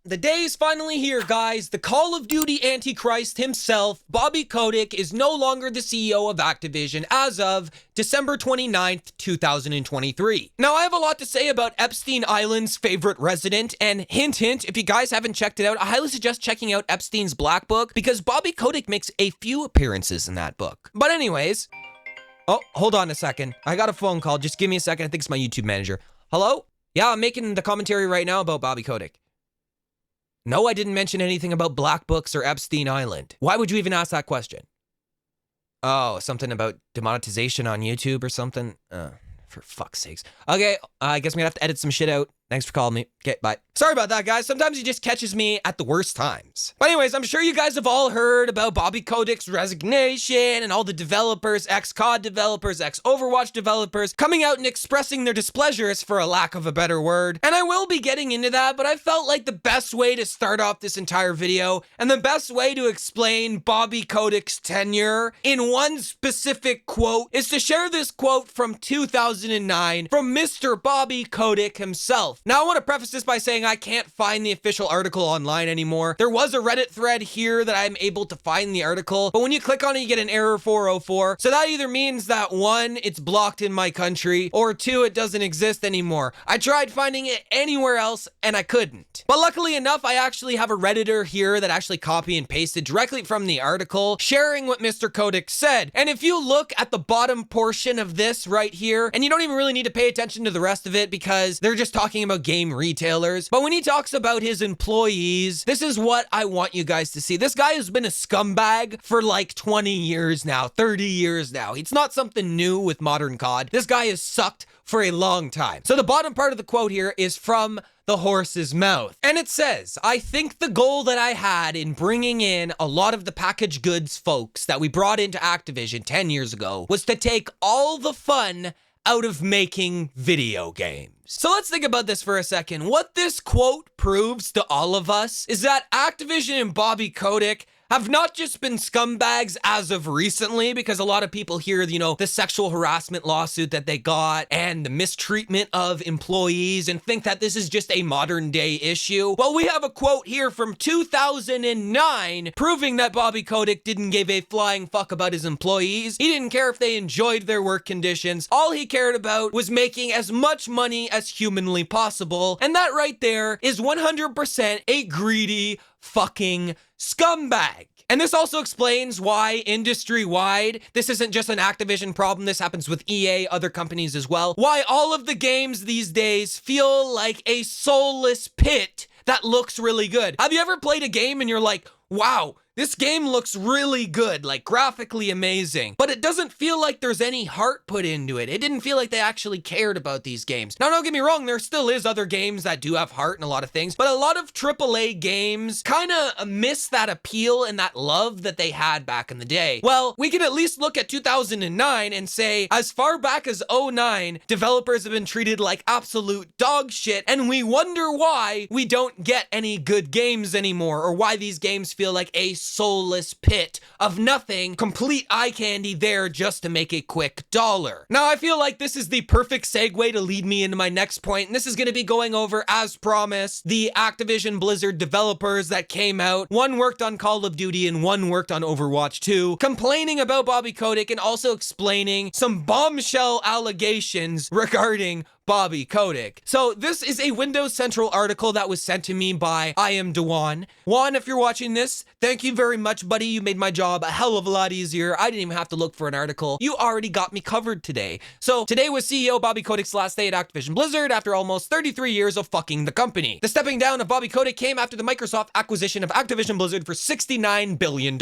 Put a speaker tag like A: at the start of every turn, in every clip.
A: The day is finally here, guys. The Call of Duty Antichrist himself, Bobby Kotick, is no longer the CEO of Activision as of December 29th, 2023. Now, I have a lot to say about Epstein Island's favorite resident, and hint, hint, if you guys haven't checked it out, I highly suggest checking out Epstein's Black Book, because Bobby Kotick makes a few appearances in that book. But anyways, oh, hold on a second. I got a phone call. Just give me a second. I think it's my YouTube manager. Hello? Yeah, I'm making the commentary right now about Bobby Kotick. No, I didn't mention anything about Black Books or Epstein Island. Why would you even ask that question? Oh, something about demonetization on YouTube or something? For fuck's sakes. Okay, I guess I'm gonna have to edit some shit out. Thanks for calling me. Okay, bye. Sorry about that, guys. Sometimes he just catches me at the worst times. But anyways, I'm sure you guys have all heard about Bobby Kotick's resignation and all the developers, ex-COD developers, ex-Overwatch developers, coming out and expressing their displeasures, for a lack of a better word. And I will be getting into that, but I felt like the best way to start off this entire video, and the best way to explain Bobby Kotick's tenure in one specific quote, is to share this quote from 2009 from Mr. Bobby Kotick himself. Now, I want to preface this by saying I can't find the official article online anymore. There was a Reddit thread here that I'm able to find the article, but when you click on it, you get an error 404. So that either means that 1, it's blocked in my country, or 2, it doesn't exist anymore. I tried finding it anywhere else and I couldn't. But luckily enough, I actually have a Redditor here that actually copy and pasted directly from the article, sharing what Mr. Kotick said. And if you look at the bottom portion of this right here, and you don't even really need to pay attention to the rest of it because they're just talking about game retailers, but when he talks about his employees, this is what I want you guys to see. This guy has been a scumbag for like 20 years now, 30 years now. It's not something new with modern COD. This guy has sucked for a long time. So the bottom part of the quote here is from the horse's mouth. And it says, "I think the goal that I had in bringing in a lot of the packaged goods folks that we brought into Activision 10 years ago was to take all the fun out of making video games." So let's think about this for a second. What this quote proves to all of us is that Activision and Bobby Kotick have not just been scumbags as of recently, because a lot of people hear, you know, the sexual harassment lawsuit that they got and the mistreatment of employees and think that this is just a modern day issue. Well, we have a quote here from 2009 proving that Bobby Kotick didn't give a flying fuck about his employees. He didn't care if they enjoyed their work conditions. All he cared about was making as much money as humanly possible. And that right there is 100% a greedy fucking scumbag. And this also explains why industry-wide, this isn't just an Activision problem, this happens with EA, other companies as well, why all of the games these days feel like a soulless pit that looks really good. Have you ever played a game and you're like, wow, this game looks really good, like graphically amazing, but it doesn't feel like there's any heart put into it. It didn't feel like they actually cared about these games. Now, don't get me wrong, there still is other games that do have heart and a lot of things, but a lot of AAA games kind of miss that appeal and that love that they had back in the day. Well, we can at least look at 2009 and say, as far back as 2009, developers have been treated like absolute dog shit, and we wonder why we don't get any good games anymore, or why these games feel like a soulless pit of nothing, complete eye candy there just to make a quick dollar. Now, I feel like this is the perfect segue to lead me into my next point, and this is going to be going over, as promised, the Activision Blizzard developers that came out. One worked on Call of Duty and one worked on Overwatch 2, complaining about Bobby Kotick and also explaining some bombshell allegations regarding Bobby Kotick. So this is a Windows Central article that was sent to me by I Am Dewan. Juan, if you're watching this, thank you very much, buddy. You made my job a hell of a lot easier. I didn't even have to look for an article. You already got me covered today. So today was CEO Bobby Kotick's last day at Activision Blizzard after almost 33 years of fucking the company. The stepping down of Bobby Kotick came after the Microsoft acquisition of Activision Blizzard for $69 billion,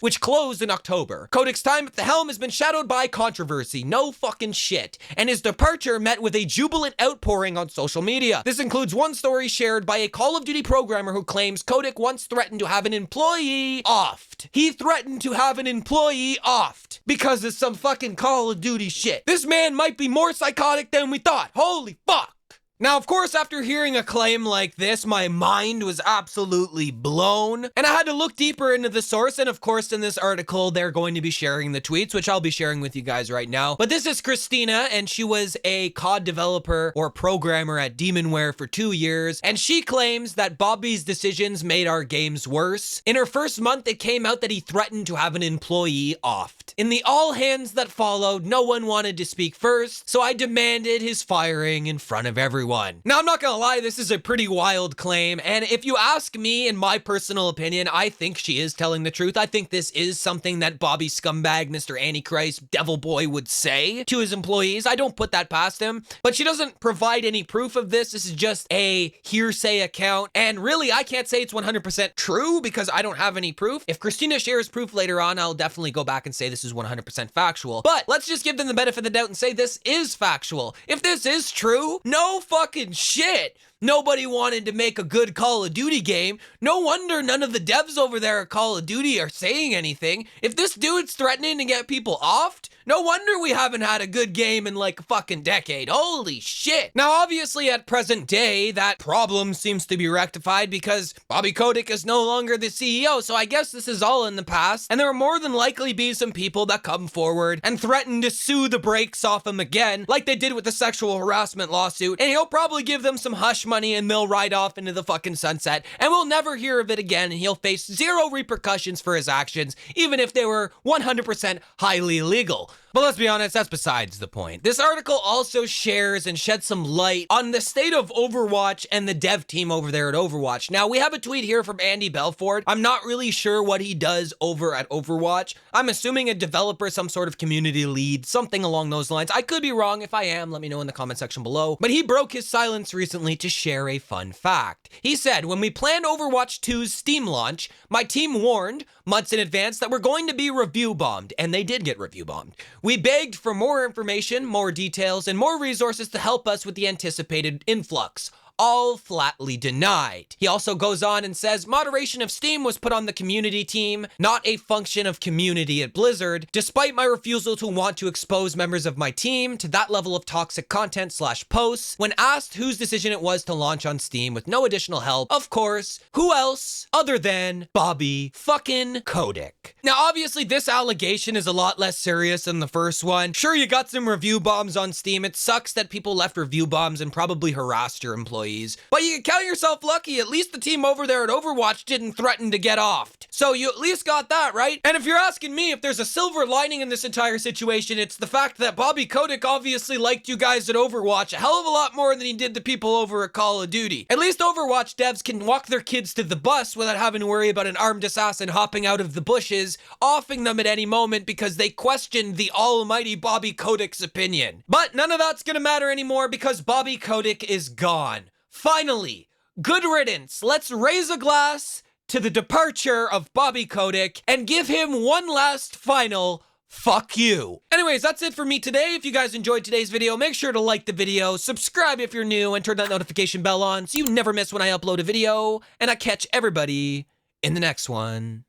A: which closed in October. Kotick's time at the helm has been shadowed by controversy, no fucking shit, and his departure met with a jubilant outpouring on social media. This includes one story shared by a Call of Duty programmer who claims Kotick once threatened to have an employee offed. He threatened to have an employee offed because of some fucking Call of Duty shit. This man might be more psychotic than we thought. Holy fuck. Now, of course, after hearing a claim like this, my mind was absolutely blown, and I had to look deeper into the source, and of course, in this article, they're going to be sharing the tweets, which I'll be sharing with you guys right now. But this is Christina, and she was a COD developer or programmer at Demonware for 2 years, and she claims that Bobby's decisions made our games worse. In her first month, it came out that he threatened to have an employee offed. In the all hands that followed, no one wanted to speak first, so I demanded his firing in front of everyone. Now, I'm not gonna lie, this is a pretty wild claim, and if you ask me, in my personal opinion, I think she is telling the truth. I think this is something that Bobby Scumbag, Mr. Antichrist, Devil Boy would say to his employees. I don't put that past him, but she doesn't provide any proof of this. This is just a hearsay account, and really, I can't say it's 100% true because I don't have any proof. If Christina shares proof later on, I'll definitely go back and say this is 100% factual, but let's just give them the benefit of the doubt and say this is factual. If this is true, no fucking shit. Nobody wanted to make a good Call of Duty game. No wonder none of the devs over there at Call of Duty are saying anything. If this dude's threatening to get people offed, no wonder we haven't had a good game in like a fucking decade. Holy shit. Now, obviously at present day, that problem seems to be rectified because Bobby Kotick is no longer the CEO, so I guess this is all in the past, and there will more than likely be some people that come forward and threaten to sue the brakes off him again, like they did with the sexual harassment lawsuit, and he'll probably give them some hush money and they'll ride off into the fucking sunset, and we'll never hear of it again, and he'll face zero repercussions for his actions, even if they were 100% highly illegal. But let's be honest, that's besides the point. This article also shares and sheds some light on the state of Overwatch and the dev team over there at Overwatch. Now, we have a tweet here from Andy Belford. I'm not really sure what he does over at Overwatch. I'm assuming a developer, some sort of community lead, something along those lines. I could be wrong. If I am, let me know in the comment section below. But he broke his silence recently to share a fun fact. He said, when we planned Overwatch 2's Steam launch, my team warned months in advance that we're going to be review bombed, and they did get review bombed. We begged for more information, more details, and more resources to help us with the anticipated influx. All flatly denied. He also goes on and says, moderation of Steam was put on the community team, not a function of community at Blizzard, despite my refusal to want to expose members of my team to that level of toxic content / posts. When asked whose decision it was to launch on Steam with no additional help, of course, who else other than Bobby fucking Kotick. Now, obviously, this allegation is a lot less serious than the first one. Sure, you got some review bombs on Steam. It sucks that people left review bombs and probably harassed your employees. But you can count yourself lucky, at least the team over there at Overwatch didn't threaten to get offed. So you at least got that, right? And if you're asking me if there's a silver lining in this entire situation, it's the fact that Bobby Kotick obviously liked you guys at Overwatch a hell of a lot more than he did the people over at Call of Duty. At least Overwatch devs can walk their kids to the bus without having to worry about an armed assassin hopping out of the bushes, offing them at any moment because they questioned the almighty Bobby Kotick's opinion. But none of that's gonna matter anymore because Bobby Kotick is gone. Finally, good riddance. Let's raise a glass to the departure of Bobby Kotick and give him one last final fuck you. Anyways, that's it for me today. If you guys enjoyed today's video, make sure to like the video, subscribe if you're new, and turn that notification bell on so you never miss when I upload a video, and I catch everybody in the next one.